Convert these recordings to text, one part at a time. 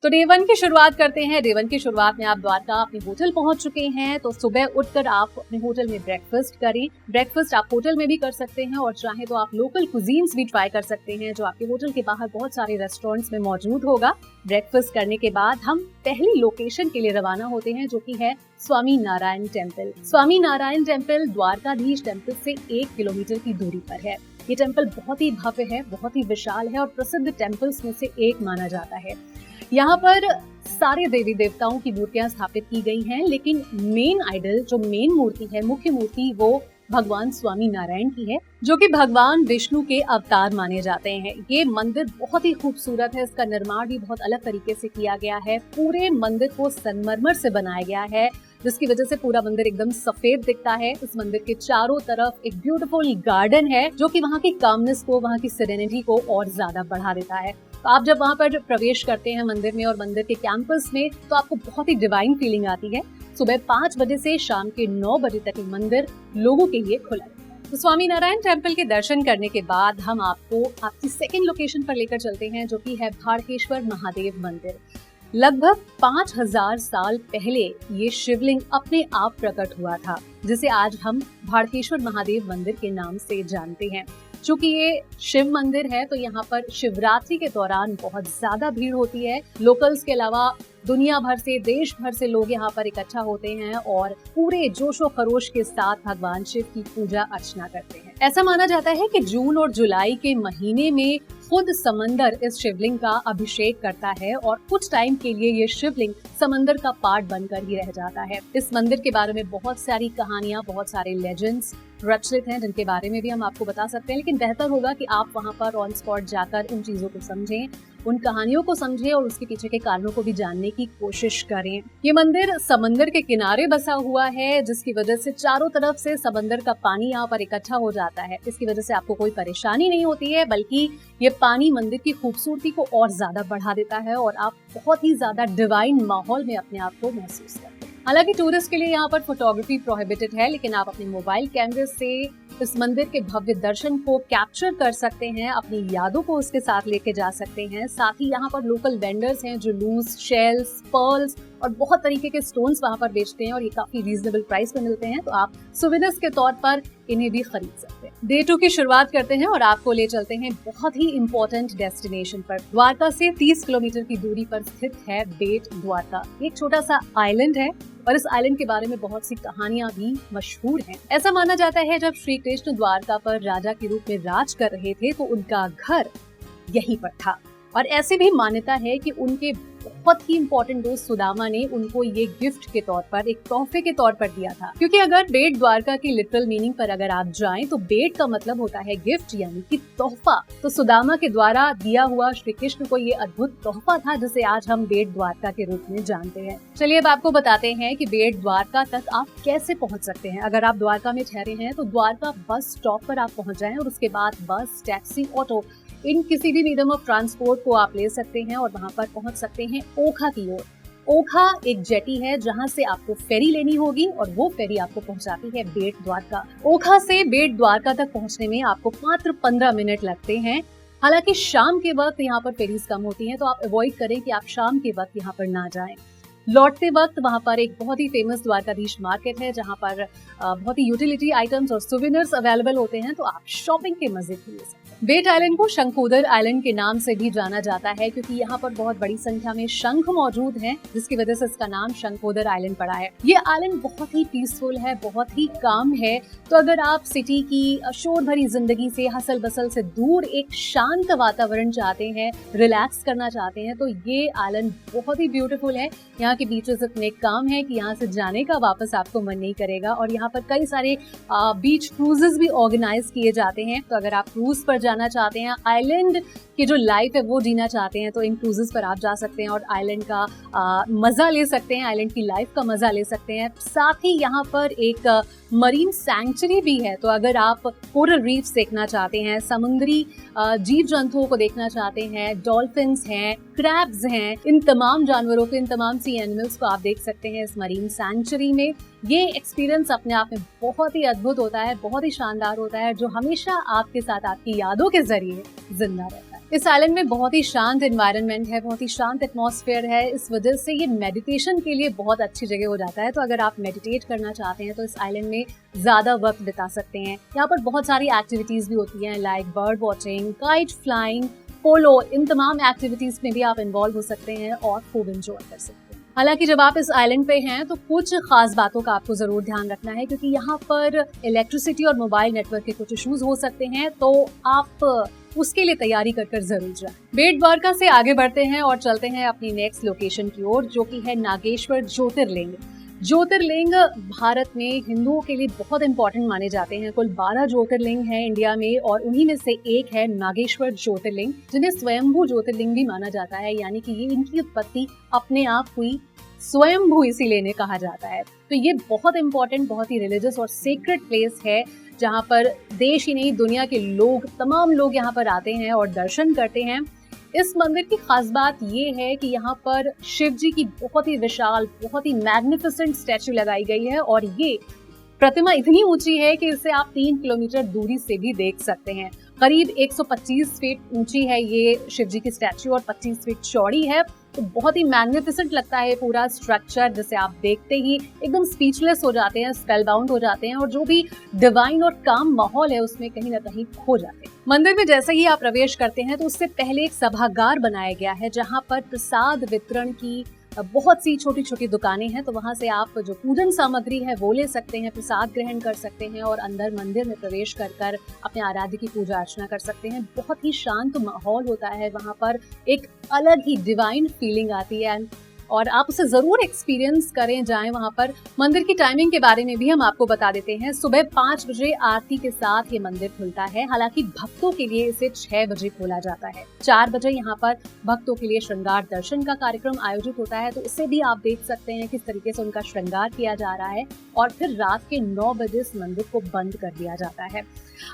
तो डे 1 की शुरुआत करते हैं। डे 1 की शुरुआत में आप द्वारका अपने होटल पहुंच चुके हैं, तो सुबह उठकर आप अपने होटल में ब्रेकफास्ट करें। ब्रेकफास्ट आप होटल में भी कर सकते हैं और चाहे तो आप लोकल कुजीन्स भी ट्राई कर सकते हैं, जो आपके होटल के बाहर बहुत सारे रेस्टोरेंट्स में मौजूद होगा। ब्रेकफास्ट करने के बाद हम पहली लोकेशन के लिए रवाना होते हैं, जो कि है Swami Narayan temple. Swami Narayan temple Dwarkadhish temple से 1 किलोमीटर की दूरी पर है। ये टेम्पल बहुत ही भव्य है, बहुत ही विशाल है और प्रसिद्ध टेम्पल्स में से एक माना जाता है। यहाँ पर सारे देवी देवताओं की मूर्तियां स्थापित की गई हैं, लेकिन मेन आइडल, जो मेन मूर्ति है, मुख्य मूर्ति, वो भगवान स्वामी नारायण की है, जो कि भगवान विष्णु के अवतार माने जाते हैं। ये मंदिर बहुत ही खूबसूरत है, इसका निर्माण भी बहुत अलग तरीके से किया गया है। पूरे मंदिर को संगमरमर से बनाया गया है, जिसकी वजह से पूरा मंदिर एकदम सफेद दिखता है। इस मंदिर के चारों तरफ एक ब्यूटीफुल गार्डन है, जो कि वहाँ की कामनेस को, वहाँ की सेरेनिटी को और ज्यादा बढ़ा देता है। तो आप जब वहाँ पर प्रवेश करते हैं मंदिर में और मंदिर के कैंपस में, तो आपको बहुत ही डिवाइन फीलिंग आती है। सुबह 5 बजे से शाम के 9 बजे तक ये मंदिर लोगों के लिए खुला है। तो स्वामी नारायण टेम्पल के दर्शन करने के बाद हम आपको आपकी सेकेंड लोकेशन पर लेकर चलते हैं, जो कि है भाड़केश्वर महादेव मंदिर। लगभग 5000 साल पहले ये शिवलिंग अपने आप प्रकट हुआ था, जिसे आज हम भाड़केश्वर महादेव मंदिर के नाम से जानते हैं। चूंकि ये शिव मंदिर है, तो यहाँ पर शिवरात्रि के दौरान बहुत ज्यादा भीड़ होती है। लोकल्स के अलावा दुनिया भर से, देश भर से लोग यहाँ पर इकट्ठा होते हैं और पूरे जोशो खरोश के साथ भगवान शिव की पूजा अर्चना करते हैं। ऐसा माना जाता है कि जून और जुलाई के महीने में खुद समंदर इस शिवलिंग का अभिषेक करता है और कुछ टाइम के लिए ये शिवलिंग समंदर का पार्ट बनकर ही रह जाता है। इस मंदिर के बारे में बहुत सारी कहानियां, बहुत सारे लेजेंड्स प्रचलित हैं, जिनके बारे में भी हम आपको बता सकते हैं, लेकिन बेहतर होगा कि आप वहां पर ऑन स्पॉट जाकर उन चीजों को समझें, उन कहानियों को समझें और उसके पीछे के कारणों को भी जानने की कोशिश करें। ये मंदिर समंदर के किनारे बसा हुआ है, जिसकी वजह से चारों तरफ से समंदर का पानी यहाँ पर इकट्ठा हो जाता है। इसकी वजह से आपको कोई परेशानी नहीं होती है, बल्कि ये पानी मंदिर की खूबसूरती को और ज्यादा बढ़ा देता है और आप बहुत ही ज्यादा डिवाइन माहौल में अपने आप को महसूस करते हैं। हालांकि टूरिस्ट के लिए यहाँ पर फोटोग्राफी प्रोहिबिटेड है, लेकिन आप अपने मोबाइल कैमरे से इस मंदिर के भव्य दर्शन को कैप्चर कर सकते हैं, अपनी यादों को उसके साथ लेके जा सकते हैं। साथ ही यहाँ पर लोकल वेंडर्स हैं जो लूज शेल्स, पर्ल्स और बहुत तरीके के स्टोन्स वहाँ पर बेचते हैं और ये काफी रीजनेबल प्राइस पे मिलते हैं, तो आप सुविधास के तौर पर इन्हें भी खरीद सकते हैं। डे 2 की शुरुआत करते हैं और आपको ले चलते हैं बहुत ही इम्पोर्टेंट डेस्टिनेशन पर। द्वारका से 30 किलोमीटर की दूरी पर स्थित है बेट द्वारका। एक छोटा सा आइलैंड है और इस आइलैंड के बारे में बहुत सी कहानियां भी मशहूर हैं। ऐसा माना जाता है जब श्री कृष्ण द्वारका पर राजा के रूप में राज कर रहे थे, तो उनका घर यहीं पर था और ऐसे भी मान्यता है कि उनके बहुत ही इम्पोर्टेंट दोस्त सुदामा ने उनको ये गिफ्ट के तौर पर, एक तोहफे के तौर पर दिया था। क्योंकि अगर बेट द्वारका की लिटरल मीनिंग पर अगर आप जाएं, तो बेट का मतलब होता है गिफ्ट, यानी कि तोहफा। तो सुदामा के द्वारा दिया हुआ श्री कृष्ण को ये अद्भुत तोहफा था, जिसे आज हम बेट द्वारका के रूप में जानते हैं। चलिए अब आपको बताते हैं कि बेट द्वारका तक आप कैसे पहुँच सकते हैं। अगर आप द्वारका में ठहरे हैं, तो द्वारका बस स्टॉप पर आप पहुँच जाएं और उसके बाद बस, टैक्सी, ऑटो, इन किसी भी मीडियम ऑफ ट्रांसपोर्ट को आप ले सकते हैं और वहां पर पहुंच सकते हैं ओखा की ओर। ओखा एक जेटी है जहां से आपको फेरी लेनी होगी और वो फेरी आपको पहुंचाती है बेट द्वारका। ओखा से बेट द्वारका तक पहुंचने में आपको मात्र 15 मिनट लगते हैं। हालांकि शाम के वक्त यहाँ पर फेरीज कम होती हैं, तो आप अवॉइड करें कि आप शाम के वक्त यहाँ पर ना जाएं। लौटते वक्त वहाँ पर एक बहुत ही फेमस द्वारकाधीश मार्केट है, जहाँ पर बहुत ही यूटिलिटी आइटम्स और सुवेनियर्स अवेलेबल होते हैं, तो आप शॉपिंग के मजे भी ले सकते हैं। बेट आइलैंड को शंखोदर आइलैंड के नाम से भी जाना जाता है, क्योंकि यहाँ पर बहुत बड़ी संख्या में शंख मौजूद हैं, जिसकी वजह से इसका नाम शंखोदर आइलैंड पड़ा है। ये आइलैंड बहुत ही पीसफुल है, बहुत ही काम है। तो अगर आप सिटी की शोर भरी जिंदगी से, हसल बसल से दूर एक शांत वातावरण चाहते हैं, रिलैक्स करना चाहते हैं, तो ये आइलैंड बहुत ही ब्यूटीफुल है। यहाँ के बीचेस इतने काम है कि यहाँ से जाने का वापस आपको मन नहीं करेगा और यहाँ पर कई सारे बीच क्रूजेस भी ऑर्गेनाइज किए जाते हैं। तो अगर आप क्रूज पर जाना चाहते हैं, आइलैंड की जो लाइफ है वो जीना चाहते हैं, तो इन क्रूजेस पर आप जा सकते हैं और आइलैंड का मजा ले सकते हैं, आइलैंड की लाइफ का मजा ले सकते हैं। साथ ही यहाँ पर एक मरीन सैंक्चुरी भी है, तो अगर आप कोरल रीफ्स देखना चाहते हैं, समुद्री जीव जंतुओं को देखना चाहते हैं, डॉल्फिन्स हैं, क्रैब्स हैं, इन तमाम जानवरों को, इन तमाम सी एनिमल्स को आप देख सकते हैं इस मरीन सैंक्चुरी में। ये एक्सपीरियंस अपने आप में बहुत ही अद्भुत होता है, बहुत ही शानदार होता है, जो हमेशा आपके साथ आपकी यादों के जरिए जिंदा रहता है। इस आइलैंड में बहुत ही शांत एनवायरनमेंट है, बहुत ही शांत एटमॉस्फेयर है। इस वजह से ये मेडिटेशन के लिए बहुत अच्छी जगह हो जाता है। तो अगर आप मेडिटेट करना चाहते हैं तो इस आइलैंड में ज़्यादा वक्त बिता सकते हैं। यहाँ पर बहुत सारी एक्टिविटीज़ भी होती हैं, like bird watching, kite flying, polo. इन तमाम एक्टिविटीज़ में भी आप इन्वॉल्व हो सकते हैं और खूब इंजॉय कर सकते हैं। हालांकि जब आप इस आइलैंड पे हैं तो कुछ खास बातों का आपको जरूर ध्यान रखना है, क्योंकि यहाँ पर इलेक्ट्रिसिटी और मोबाइल नेटवर्क के कुछ इश्यूज हो सकते हैं, तो आप उसके लिए तैयारी कर जरूर जाएं। बेट द्वारका से आगे बढ़ते हैं और चलते हैं अपनी नेक्स्ट लोकेशन की ओर, जो कि है नागेश्वर ज्योतिर्लिंग। ज्योतिर्लिंग भारत में हिंदुओं के लिए बहुत इंपॉर्टेंट माने जाते हैं। कुल 12 ज्योतिर्लिंग हैं इंडिया में, और उन्हीं में से एक है नागेश्वर ज्योतिर्लिंग, जिन्हें स्वयंभू ज्योतिर्लिंग भी माना जाता है। यानी कि ये इनकी उत्पत्ति अपने आप हुई, स्वयंभू इसीलिए इन्हें कहा जाता है। तो ये बहुत इंपॉर्टेंट, बहुत ही रिलीजियस और सीक्रेट प्लेस है, जहाँ पर देश ही नहीं दुनिया के लोग, तमाम लोग यहाँ पर आते हैं और दर्शन करते हैं। इस मंदिर की खास बात ये है कि यहाँ पर शिव जी की बहुत ही विशाल, बहुत ही मैग्निफिसेंट स्टैचू लगाई गई है, और ये प्रतिमा इतनी ऊंची है कि इसे आप 3 किलोमीटर दूरी से भी देख सकते हैं। करीब 125 फीट ऊंची है ये शिव जी की स्टैचू और 25 फीट चौड़ी है। तो बहुत ही मैग्निफिसेंट लगता है पूरा स्ट्रक्चर, जिसे आप देखते ही एकदम स्पीचलेस हो जाते हैं, स्पेलबाउंड हो जाते हैं, और जो भी डिवाइन और काम माहौल है उसमें कहीं ना कहीं खो जाते हैं। मंदिर में जैसे ही आप प्रवेश करते हैं तो उससे पहले एक सभागार बनाया गया है, जहाँ पर प्रसाद वितरण की बहुत सी छोटी छोटी दुकानें हैं। तो वहां से आप जो पूजन सामग्री है वो ले सकते हैं, प्रसाद ग्रहण कर सकते हैं और अंदर मंदिर में प्रवेश कर अपने आराध्य की पूजा अर्चना कर सकते हैं। बहुत ही शांत माहौल होता है वहां पर, एक अलग ही डिवाइन फीलिंग आती है, और आप उसे जरूर एक्सपीरियंस करें, जाएं वहां पर। मंदिर की टाइमिंग के बारे में भी हम आपको बता देते हैं। सुबह 5 बजे आरती के साथ ये मंदिर खुलता है। हालांकि भक्तों के लिए इसे 6 बजे खोला जाता है। 4 बजे यहाँ पर भक्तों के लिए श्रृंगार दर्शन का कार्यक्रम आयोजित होता है, तो इसे भी आप देख सकते हैं किस तरीके से उनका श्रृंगार किया जा रहा है, और फिर रात के 9 बजे इस मंदिर को बंद कर दिया जाता है।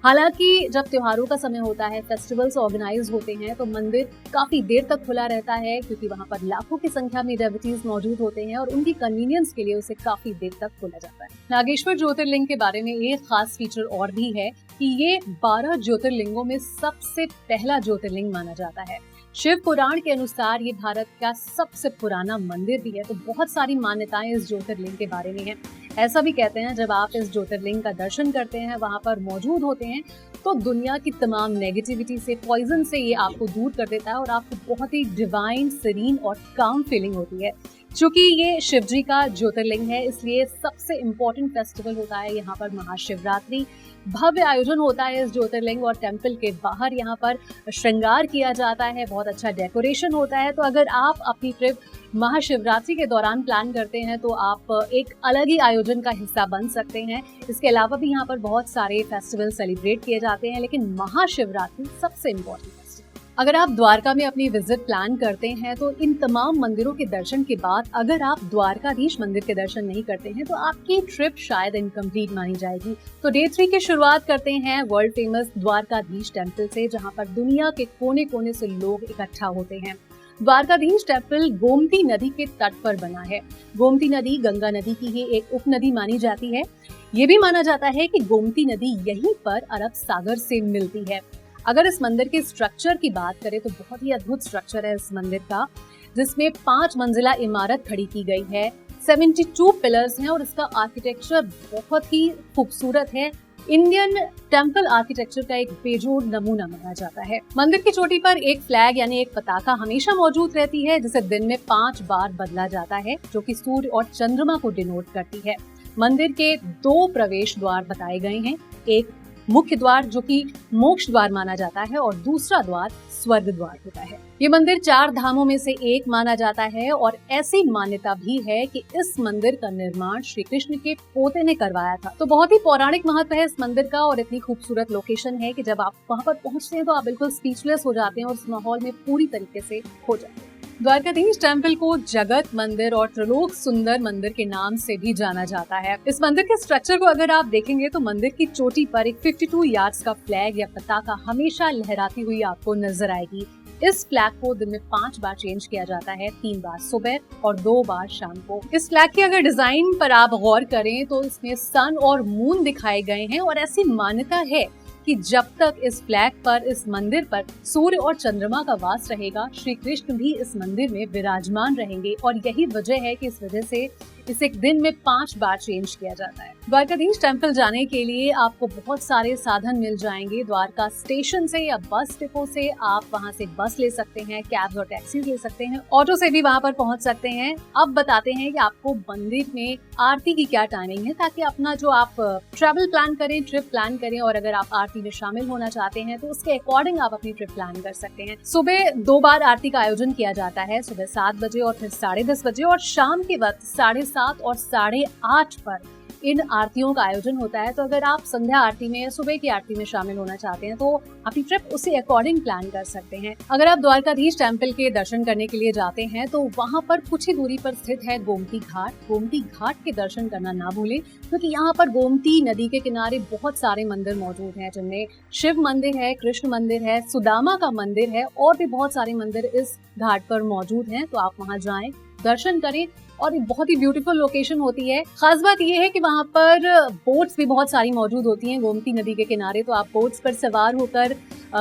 हालांकि जब त्योहारों का समय होता है, फेस्टिवल्स ऑर्गेनाइज होते हैं, तो मंदिर काफी देर तक खुला रहता है, क्योंकि वहां पर लाखों की संख्या में डेवोटीज मौजूद होते हैं और उनकी कन्वीनियंस के लिए उसे काफी देर तक खोला जाता है। नागेश्वर ज्योतिर्लिंग के बारे में एक खास फीचर और भी है कि ये 12 ज्योतिर्लिंगों में सबसे पहला ज्योतिर्लिंग माना जाता है। शिव पुराण के अनुसार ये भारत का सबसे पुराना मंदिर भी है। तो बहुत सारी मान्यताएं इस ज्योतिर्लिंग के बारे में हैं। ऐसा भी कहते हैं जब आप इस ज्योतिर्लिंग का दर्शन करते हैं, वहां पर मौजूद होते हैं, तो दुनिया की तमाम नेगेटिविटी से, पॉइजन से ये आपको दूर कर देता है और आपको बहुत ही डिवाइन, सीरीन और काम फीलिंग होती है। चूंकि ये शिव जी का ज्योतिर्लिंग है, इसलिए सबसे इम्पोर्टेंट फेस्टिवल होता है यहाँ पर महाशिवरात्रि। भव्य आयोजन होता है इस ज्योतिर्लिंग और टेम्पल के बाहर यहाँ पर श्रृंगार किया जाता है, बहुत अच्छा डेकोरेशन होता है। तो अगर आप अपनी ट्रिप महाशिवरात्रि के दौरान प्लान करते हैं तो आप एक अलग ही आयोजन का हिस्सा बन सकते हैं। इसके अलावा भी यहाँ पर बहुत सारे फेस्टिवल सेलिब्रेट किए जाते हैं, लेकिन महाशिवरात्रि सबसे इम्पोर्टेंट फेस्टिवल। अगर आप द्वारका में अपनी विजिट प्लान करते हैं तो इन तमाम मंदिरों के दर्शन के बाद अगर आप द्वारकाधीश मंदिर के दर्शन नहीं करते हैं तो आपकी ट्रिप शायद इनकम्प्लीट मानी जाएगी। तो डे 3 की शुरुआत करते हैं वर्ल्ड फेमस द्वारकाधीश टेम्पल से, जहां पर दुनिया के कोने कोने से लोग इकट्ठा होते हैं। द्वारकाधीश टेम्पल गोमती नदी के तट पर बना है। गोमती नदी गंगा नदी की ही एक उपनदी मानी जाती है। ये भी माना जाता है कि गोमती नदी यहीं पर अरब सागर से मिलती है। अगर इस मंदिर के स्ट्रक्चर की बात करें तो बहुत ही अद्भुत स्ट्रक्चर है इस मंदिर का, जिसमें 5 मंजिला इमारत खड़ी की गई है, 72 पिलर्स हैं और इसका आर्किटेक्चर बहुत ही खूबसूरत है। इंडियन टेम्पल आर्किटेक्चर का एक बेजोड़ नमूना माना जाता है। मंदिर की चोटी पर एक फ्लैग यानी एक पताका हमेशा मौजूद रहती है, जिसे दिन में 5 बार बदला जाता है, जो कि सूर्य और चंद्रमा को डिनोट करती है। मंदिर के 2 प्रवेश द्वार बताए गए हैं, एक मुख्य द्वार जो कि मोक्ष द्वार माना जाता है और दूसरा द्वार स्वर्ग द्वार होता है। ये मंदिर 4 धामों में से एक माना जाता है और ऐसी मान्यता भी है कि इस मंदिर का निर्माण श्री कृष्ण के पोते ने करवाया था। तो बहुत ही पौराणिक महत्व है इस मंदिर का और इतनी खूबसूरत लोकेशन है कि जब आप वहाँ पर पहुँचते हैं तो आप बिल्कुल स्पीचलेस हो जाते हैं और इस माहौल में पूरी तरीके से खो जाते हैं। द्वारकाधीश टेम्पल को जगत मंदिर और त्रिलोक सुंदर मंदिर के नाम से भी जाना जाता है। इस मंदिर के स्ट्रक्चर को अगर आप देखेंगे तो मंदिर की चोटी पर एक 52 यार्ड्स का फ्लैग या पताका हमेशा लहराती हुई आपको नजर आएगी। इस फ्लैग को दिन में 5 बार चेंज किया जाता है, 3 बार सुबह और 2 बार शाम को। इस फ्लैग की अगर डिजाइन पर आप गौर करें तो इसमें सन और मून दिखाए गए हैं और ऐसी मान्यता है कि जब तक इस फ्लैग पर, इस मंदिर पर सूर्य और चंद्रमा का वास रहेगा, श्री कृष्ण भी इस मंदिर में विराजमान रहेंगे। और यही वजह है कि इस वजह से इसे दिन में 5 बार चेंज किया जाता है। द्वारकाधीश टेम्पल जाने के लिए आपको बहुत सारे साधन मिल जाएंगे। द्वारका स्टेशन से या बस डिपो से आप वहां से बस ले सकते हैं, कैब्स और टैक्सीज ले सकते हैं, ऑटो से भी वहां पर पहुंच सकते हैं। अब बताते हैं कि आपको मंदिर में आरती की क्या टाइमिंग है, ताकि अपना जो आप ट्रैवल प्लान करें, ट्रिप प्लान करें, और अगर आप आरती में शामिल होना चाहते हैं तो उसके अकॉर्डिंग आप अपनी ट्रिप प्लान कर सकते हैं। सुबह 2 बार आरती का आयोजन किया जाता है, सुबह 7 बजे और फिर 10:30 बजे, और शाम के वक्त 7:30 और 8:30 पर इन आरतियों का आयोजन होता है। तो अगर आप संध्या आरती में या सुबह की आरती में शामिल होना चाहते हैं तो अपनी ट्रिप उसी अकॉर्डिंग प्लान कर सकते हैं। अगर आप द्वारकाधीश टेम्पल के दर्शन करने के लिए जाते हैं तो वहां पर कुछ ही दूरी पर स्थित है गोमती घाट। गोमती घाट के दर्शन करना ना भूलें, क्योंकि यहाँ पर गोमती नदी के किनारे बहुत सारे मंदिर मौजूद हैं, जिनमें शिव मंदिर है, कृष्ण मंदिर है, सुदामा का मंदिर है, और भी बहुत सारे मंदिर इस घाट पर मौजूद हैं। तो आप वहां जाएं, दर्शन करें, और एक बहुत ही ब्यूटीफुल लोकेशन होती है। खास बात यह है कि वहाँ पर बोट्स भी बहुत सारी मौजूद होती हैं गोमती नदी के किनारे। तो आप बोट्स पर सवार होकर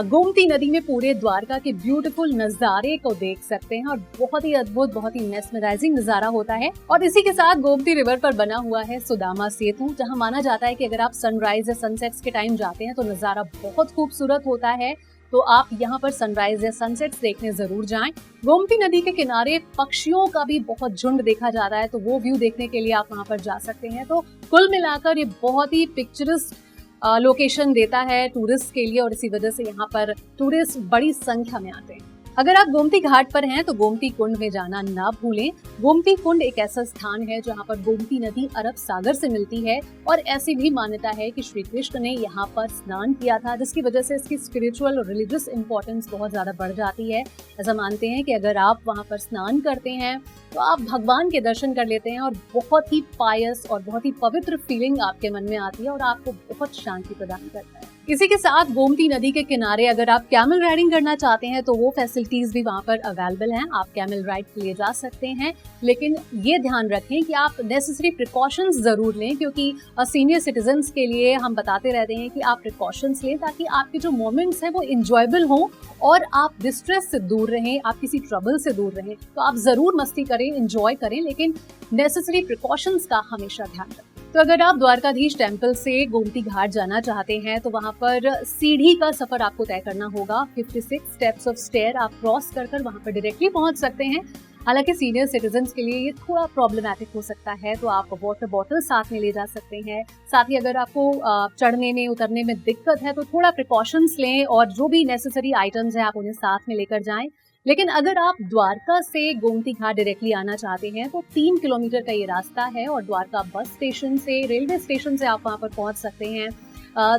गोमती नदी में पूरे द्वारका के ब्यूटीफुल नज़ारे को देख सकते हैं, और बहुत ही अद्भुत, बहुत ही मेस्मराइजिंग नज़ारा होता है। और इसी के साथ गोमती रिवर पर बना हुआ है सुदामा सेतु, जहाँ माना जाता है कि अगर आप सनराइज या सनसेट्स के टाइम जाते हैं तो नज़ारा बहुत खूबसूरत होता है। तो आप यहाँ पर सनराइज या सनसेट्स देखने जरूर जाएं। गोमती नदी के किनारे पक्षियों का भी बहुत झुंड देखा जाता है, तो वो व्यू देखने के लिए आप वहाँ पर जा सकते हैं। तो कुल मिलाकर ये बहुत ही पिक्चरस्क लोकेशन देता है टूरिस्ट के लिए, और इसी वजह से यहाँ पर टूरिस्ट बड़ी संख्या में आते हैं। अगर आप गोमती घाट पर हैं तो गोमती कुंड में जाना ना भूलें। गोमती कुंड एक ऐसा स्थान है जहाँ पर गोमती नदी अरब सागर से मिलती है, और ऐसी भी मान्यता है कि श्री कृष्ण ने यहाँ पर स्नान किया था, जिसकी वजह से इसकी स्पिरिचुअल और रिलीजियस इंपॉर्टेंस बहुत ज्यादा बढ़ जाती है। ऐसा मानते हैं कि अगर आप वहाँ पर स्नान करते हैं तो आप भगवान के दर्शन कर लेते हैं, और बहुत ही पायस और बहुत ही पवित्र फीलिंग आपके मन में आती है, और आपको बहुत शांति प्रदान करता है। इसी के साथ गोमती नदी के किनारे अगर आप कैमल राइडिंग करना चाहते हैं तो वो फैसिलिटीज भी वहाँ पर अवेलेबल हैं। आप कैमल राइड के लिए जा सकते हैं, लेकिन ये ध्यान रखें कि आप नेसेसरी प्रिकॉशंस जरूर लें, क्योंकि सीनियर सिटीजन्स के लिए हम बताते रहते हैं कि आप प्रिकॉशंस लें, ताकि आपके जो मोमेंट्स हैं वो इंजॉयबल हों और आप डिस्ट्रेस से दूर रहें, आप किसी ट्रबल से दूर रहें। तो आप जरूर मस्ती करें, इंजॉय करें, लेकिन नेसेसरी प्रिकॉशंस का हमेशा ध्यान रखें। तो अगर आप द्वारकाधीश टेम्पल से गोमती घाट जाना चाहते हैं तो वहाँ पर सीढ़ी का सफर आपको तय करना होगा। 56 स्टेप्स ऑफ स्टेयर आप क्रॉस कर वहाँ पर डायरेक्टली पहुँच सकते हैं। हालांकि सीनियर सिटीजन्स के लिए ये थोड़ा प्रॉब्लमैटिक हो सकता है, तो आप वाटर बॉटल साथ में ले जा सकते हैं। साथ ही अगर आपको चढ़ने में उतरने में दिक्कत है तो थोड़ा प्रिकॉशंस लें, और जो भी नेसेसरी आइटम्स हैं आप उन्हें साथ में लेकर जाएं। लेकिन अगर आप द्वारका से गोमती घाट डायरेक्टली आना चाहते हैं तो 3 किलोमीटर का ये रास्ता है, और द्वारका बस स्टेशन से, रेलवे स्टेशन से आप वहाँ पर पहुँच सकते हैं।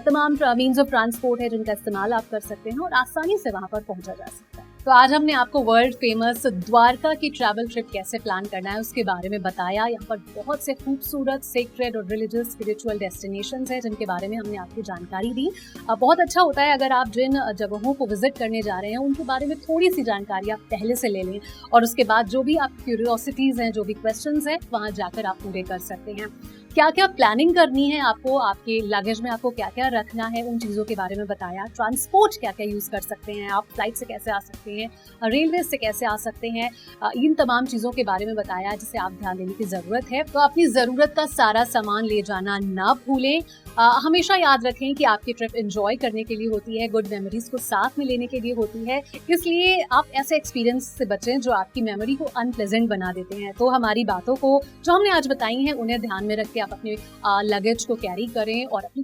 तमाम मीन्स ऑफ ट्रांसपोर्ट है जिनका इस्तेमाल आप कर सकते हैं, और आसानी से वहाँ पर पहुँचा जा सकता है। तो आज हमने आपको वर्ल्ड फेमस द्वारका की ट्रैवल ट्रिप कैसे प्लान करना है उसके बारे में बताया। यहाँ पर बहुत से खूबसूरत सेक्रेड और रिलीजियस स्पिरिचुअल डेस्टिनेशंस हैं जिनके बारे में हमने आपको जानकारी दी। बहुत अच्छा होता है अगर आप जिन जगहों को विजिट करने जा रहे हैं उनके बारे में थोड़ी सी जानकारी आप पहले से ले लें, और उसके बाद जो भी आप क्यूरियोसिटीज़ हैं, जो भी क्वेश्चंस हैं, वहाँ जाकर आप पूरे कर सकते हैं। क्या क्या प्लानिंग करनी है आपको, आपके लगेज में आपको क्या क्या रखना है, उन चीज़ों के बारे में बताया। ट्रांसपोर्ट क्या क्या यूज़ कर सकते हैं आप, फ्लाइट से कैसे आ सकते हैं, रेलवे से कैसे आ सकते हैं, इन तमाम चीज़ों के बारे में बताया जिसे आप ध्यान देने की ज़रूरत है। तो अपनी ज़रूरत का सारा सामान ले जाना ना भूलें। हमेशा याद रखें कि आपकी ट्रिप एंजॉय करने के लिए होती है, गुड मेमोरीज को साथ में लेने के लिए होती है, इसलिए आप ऐसे एक्सपीरियंस से बचें जो आपकी मेमोरी को अनप्लेजेंट बना देते हैं। तो हमारी बातों को जो हमने आज बताई हैं उन्हें ध्यान में रख के आप अपने लगेज को कैरी करें और अपनी